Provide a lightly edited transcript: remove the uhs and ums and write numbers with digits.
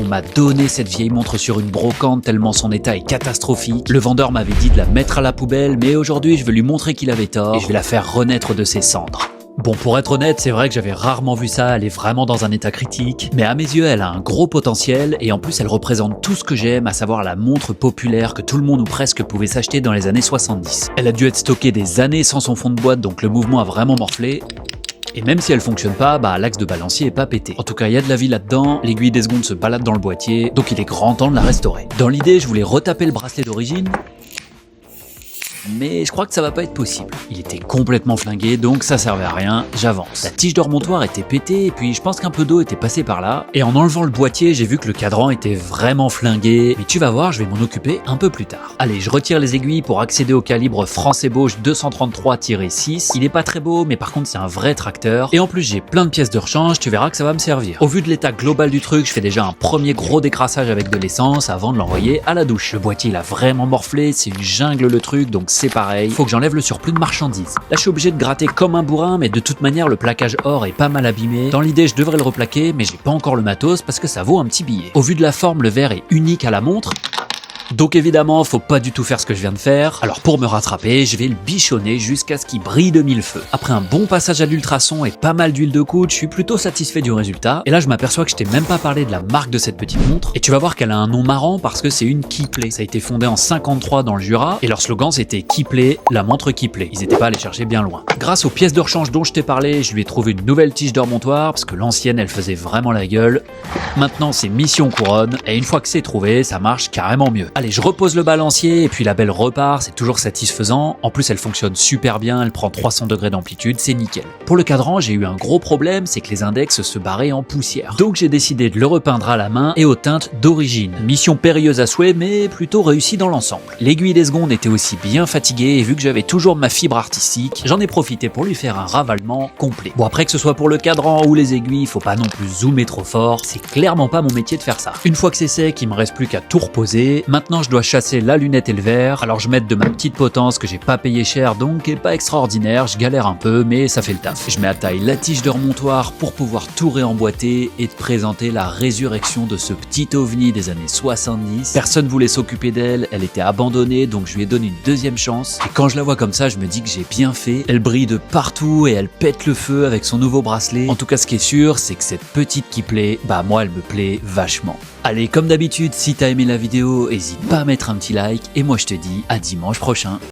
On m'a donné cette vieille montre sur une brocante tellement son état est catastrophique. Le vendeur m'avait dit de la mettre à la poubelle, mais aujourd'hui je veux lui montrer qu'il avait tort et je vais la faire renaître de ses cendres. Bon, pour être honnête, c'est vrai que j'avais rarement vu ça, elle est vraiment dans un état critique, mais à mes yeux, elle a un gros potentiel et en plus elle représente tout ce que j'aime, à savoir la montre populaire que tout le monde ou presque pouvait s'acheter dans les années 70. Elle a dû être stockée des années sans son fond de boîte, donc le mouvement a vraiment morflé. Et même si elle fonctionne pas, l'axe de balancier est pas pété. En tout cas, il y a de la vie là-dedans, l'aiguille des secondes se balade dans le boîtier, donc il est grand temps de la restaurer. Dans l'idée, je voulais retaper le bracelet d'origine, mais je crois que ça va pas être possible. Il était complètement flingué, donc ça servait à rien, j'avance. La tige de remontoir était pétée, et puis je pense qu'un peu d'eau était passée par là, et en enlevant le boîtier, j'ai vu que le cadran était vraiment flingué, mais tu vas voir, je vais m'en occuper un peu plus tard. Allez, je retire les aiguilles pour accéder au calibre France Ébauche 233-6. Il est pas très beau, mais par contre c'est un vrai tracteur, et en plus j'ai plein de pièces de rechange, tu verras que ça va me servir. Au vu de l'état global du truc, je fais déjà un premier gros décrassage avec de l'essence avant de l'envoyer à la douche. Le boîtier il a vraiment morflé, c'est une jungle le truc, donc c'est pareil, faut que j'enlève le surplus de marchandises. Là je suis obligé de gratter comme un bourrin, mais de toute manière le plaquage or est pas mal abîmé. Dans l'idée je devrais le replaquer, mais j'ai pas encore le matos parce que ça vaut un petit billet. Au vu de la forme, le verre est unique à la montre, donc évidemment, faut pas du tout faire ce que je viens de faire. Alors pour me rattraper, je vais le bichonner jusqu'à ce qu'il brille de mille feux. Après un bon passage à l'ultrason et pas mal d'huile de coude, je suis plutôt satisfait du résultat. Et là, je m'aperçois que je t'ai même pas parlé de la marque de cette petite montre. Et tu vas voir qu'elle a un nom marrant parce que c'est une Keyplay. Ça a été fondé en 53 dans le Jura et leur slogan c'était Keyplay, la montre Keyplay. Ils étaient pas allés chercher bien loin. Grâce aux pièces de rechange dont je t'ai parlé, je lui ai trouvé une nouvelle tige de remontoir parce que l'ancienne elle faisait vraiment la gueule. Maintenant c'est mission couronne et une fois que c'est trouvé, ça marche carrément mieux. Allez, je repose le balancier et puis la belle repart, c'est toujours satisfaisant. En plus elle fonctionne super bien, elle prend 300 degrés d'amplitude, c'est nickel. Pour le cadran, j'ai eu un gros problème, c'est que les index se barraient en poussière. Donc j'ai décidé de le repeindre à la main et aux teintes d'origine. Mission périlleuse à souhait, mais plutôt réussie dans l'ensemble. L'aiguille des secondes était aussi bien fatiguée et vu que j'avais toujours ma fibre artistique, j'en ai profité pour lui faire un ravalement complet. Bon, après que ce soit pour le cadran ou les aiguilles, faut pas non plus zoomer trop fort, c'est clairement pas mon métier de faire ça. Une fois que c'est sec, il me reste plus qu'à tout reposer. Maintenant je dois chasser la lunette et le verre, alors je mets de ma petite potence que j'ai pas payé cher donc est pas extraordinaire, je galère un peu mais ça fait le taf. Je mets à taille la tige de remontoir pour pouvoir tout réemboîter et te présenter la résurrection de ce petit ovni des années 70. Personne voulait s'occuper d'elle, elle était abandonnée donc je lui ai donné une deuxième chance et quand je la vois comme ça je me dis que j'ai bien fait. Elle brille de partout et elle pète le feu avec son nouveau bracelet. En tout cas ce qui est sûr c'est que cette petite Keyplay, moi elle me plaît vachement. Allez, comme d'habitude, si t'as aimé la vidéo, n'hésite pas à mettre un petit like et moi je te dis à dimanche prochain.